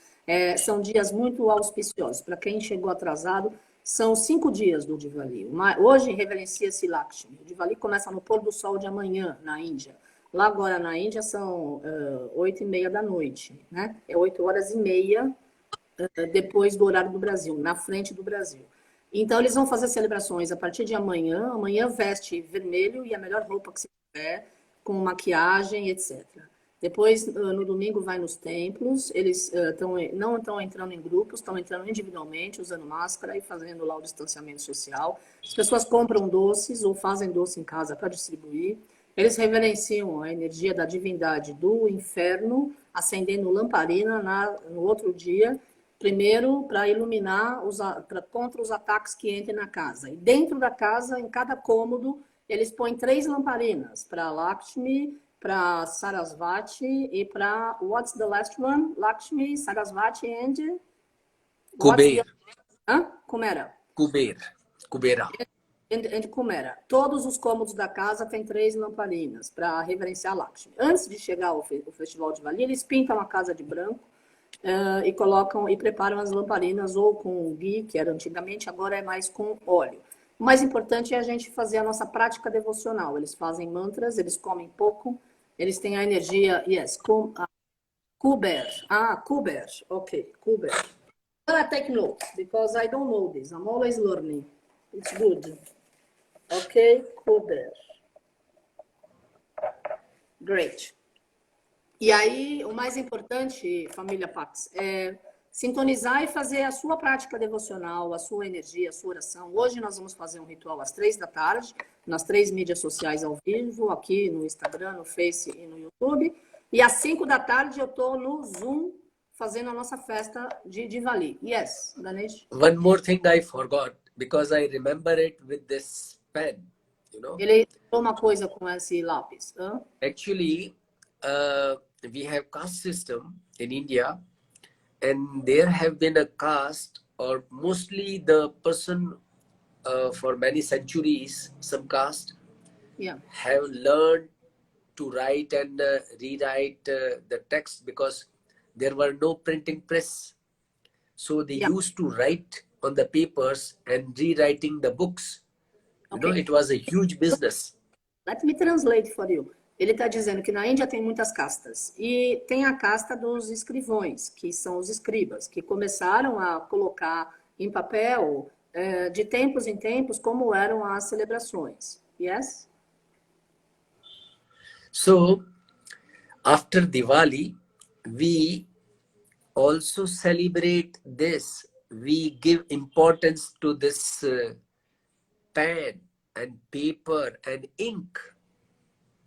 São dias muito auspiciosos. Para quem chegou atrasado, são 5 dias do Divali. Hoje reverencia-se Lakshmi. O Divali começa no pôr do sol de amanhã, na Índia. Lá agora na Índia são 8h30 da noite, né? É 8h30 depois do horário do Brasil, na frente do Brasil. Então, eles vão fazer celebrações a partir de amanhã. Amanhã veste vermelho e a melhor roupa que você tiver, com maquiagem, etc. Depois, no domingo, vai nos templos. Eles não estão entrando em grupos, estão entrando individualmente, usando máscara e fazendo lá o distanciamento social. As pessoas compram doces ou fazem doce em casa para distribuir. Eles reverenciam a energia da divindade do inferno, acendendo lamparina no outro dia, primeiro para iluminar contra os ataques que entrem na casa. E dentro da casa, em cada cômodo, eles põem 3 lamparinas, para Lakshmi, para Sarasvati e para, what's the last one? Lakshmi, Sarasvati and... Kuber. Como era? Kubera. And Kumera. Todos os cômodos da casa têm 3 lamparinas para reverenciar Lakshmi. Antes de chegar o festival de Divali, eles pintam a casa de branco e colocam e preparam as lamparinas ou com ghee, que era antigamente, agora é mais com óleo. O mais importante é a gente fazer a nossa prática devocional. Eles fazem mantras, eles comem pouco, eles têm a energia, Kuber. Kuber, ok, Kuber. I take notes, because I don't know this. I'm always learning. It's good. Ok, Kuber. Great. E aí, o mais importante, família Pax, é sintonizar e fazer a sua prática devocional, a sua energia, a sua oração. Hoje nós vamos fazer um ritual às 3 da tarde, nas 3 mídias sociais ao vivo, aqui no Instagram, no Face e no YouTube. E às 5 da tarde eu estou no Zoom fazendo a nossa festa de Divali. Yes, Ganesh? One more thing I forgot, because I remember it with this pen, you know. Ele falou uma coisa com esse lápis. Actually, we have caste system in India, and there have been a caste, or mostly the person for many centuries, some caste have learned to write and rewrite the text, because there were no printing press. So they used to write on the papers and rewriting the books. You know, it was a huge business. Let me translate for you. Ele está dizendo que na Índia tem muitas castas. E tem a casta dos escrivões, que são os escribas, que começaram a colocar em papel, de tempos em tempos, como eram as celebrações. Yes? So, after Diwali, we also celebrate this. We give importance to this pen and paper and ink.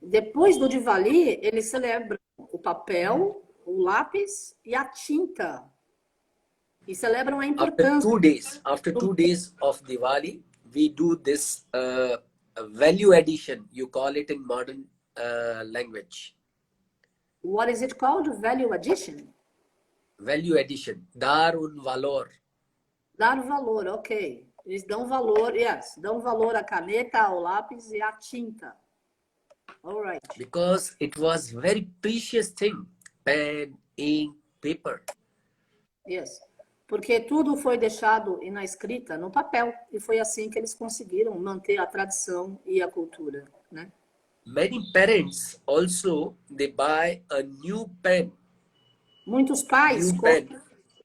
Depois do Divali, eles celebram o papel, o lápis e a tinta. E celebram a importância. After two days of Diwali, we do this value addition. You call it in modern language. What is it called? Value addition? Value addition. Dar un valor. Dar valor, ok. Eles dão valor, dão valor à caneta, ao lápis e à tinta. All right. Because it was very precious thing, pen, ink, paper. Yes. Porque tudo foi deixado na escrita, no papel, e foi assim que eles conseguiram manter a tradição e a cultura, né? Many parents also, they buy a new pen. Muitos pais compram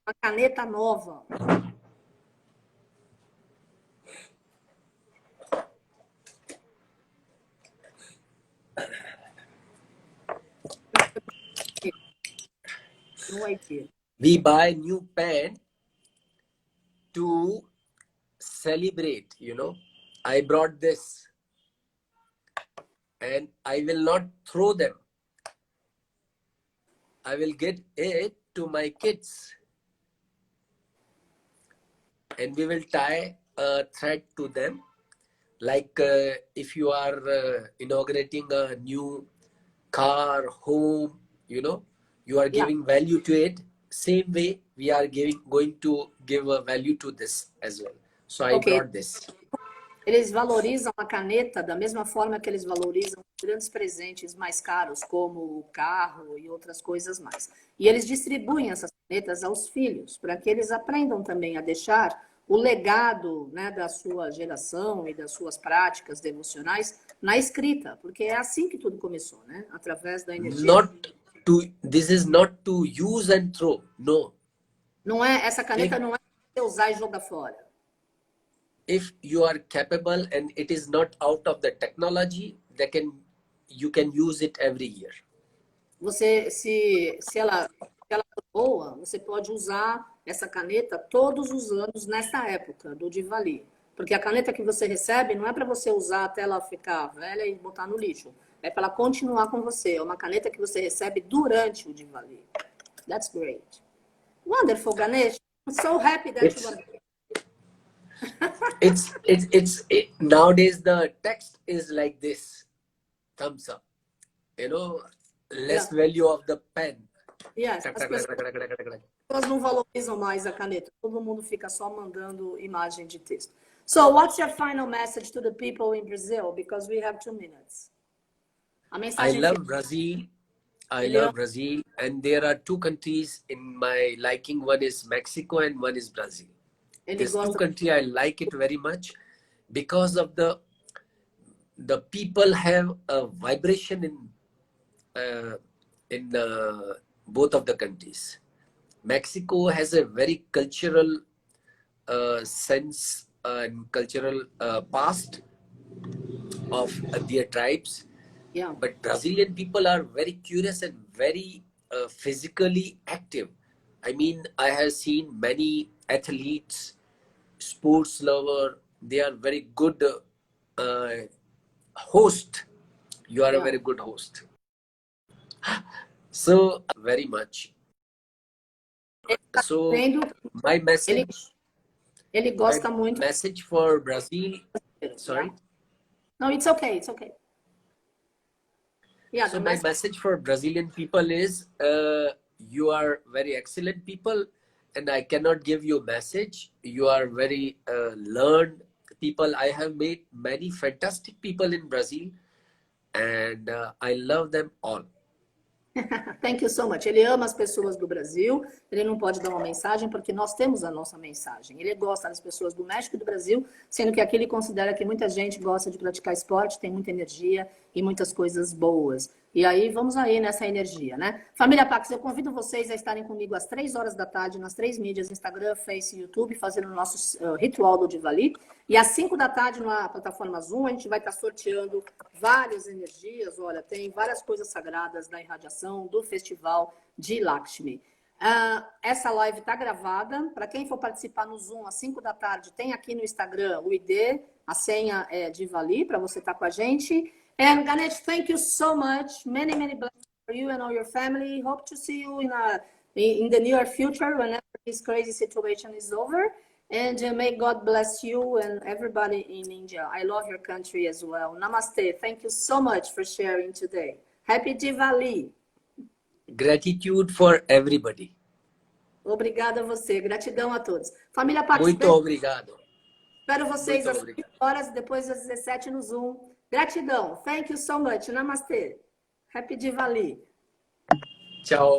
uma caneta nova. No idea. We buy new pen to celebrate, you know. I brought this and I will not throw them. I will get it to my kids. And we will tie a thread to them. Like if you are inaugurating a new car, home, you know, you are giving value to it. Same way we are going to give a value to this as well. So I brought this. Eles valorizam a caneta da mesma forma que eles valorizam grandes presentes mais caros, como o carro e outras coisas mais. E eles distribuem essas canetas aos filhos, para que eles aprendam também a deixar o legado, né, da sua geração e das suas práticas devocionais na escrita, porque é assim que tudo começou, né? Através da energia. This is not to use and throw, no. Não é, essa caneta não é para usar e jogar fora. If you are capable and it is not out of the technology, you can use it every year. Você, se ela é boa, você pode usar essa caneta todos os anos nessa época do Divali. Porque a caneta que você recebe não é para você usar até ela ficar velha e botar no lixo. É para ela continuar com você. É uma caneta que você recebe durante o Divali. That's great. Wonderful, Ganesh. I'm so happy that you are... Nowadays the text is like this, thumbs up, you know, less value of the pen. Yes, as pessoas não valorizam mais a caneta, todo mundo fica só mandando imagem de texto. So what's your final message to the people in Brazil, because we have 2 minutes? A mensagem I love Brazil, and there are 2 countries in my liking. One is Mexico and one is Brazil. These 2 countries, I like it very much because of the people have a vibration in both of the countries. Mexico has a very cultural sense and cultural past of their tribes. Yeah. But Brazilian people are very curious and very physically active. I mean, I have seen many athletes, sports lover, they are very good host. You are a very good host. So, very much. So, my message... Ele gosta muito. Message for Brazil... Sorry? No, it's okay, it's okay. Yeah, so my message for Brazilian people is, you are very excellent people, and I cannot give you a message. You are very learned people. I have met many fantastic people in Brazil, and I love them all. Thank you so much. Ele ama as pessoas do Brasil, ele não pode dar uma mensagem porque nós temos a nossa mensagem. Ele gosta das pessoas do México e do Brasil, sendo que aqui ele considera que muita gente gosta de praticar esporte, tem muita energia e muitas coisas boas. E aí, vamos aí nessa energia, né? Família Pax, eu convido vocês a estarem comigo às 3 horas da tarde nas 3 mídias, Instagram, Face e YouTube, fazendo o nosso ritual do Divali. E às 5 da tarde na plataforma Zoom, a gente vai estar sorteando várias energias. Olha, tem várias coisas sagradas da irradiação do Festival de Lakshmi. Essa live está gravada. Para quem for participar no Zoom às 5 da tarde, tem aqui no Instagram o ID, a senha é Divali, para você estar com a gente. And Ganesh, thank you so much. Many, many blessings for you and all your family. Hope to see you in the near future whenever this crazy situation is over. And may God bless you and everybody in India. I love your country as well. Namaste. Thank you so much for sharing today. Happy Divali. Gratitude for everybody. Obrigada a você. Gratidão a todos. Família Pax. Muito obrigado. Espero vocês às 5 horas, depois às 17 no Zoom. Gratidão. Thank you so much. Namaste. Happy Divali. Tchau.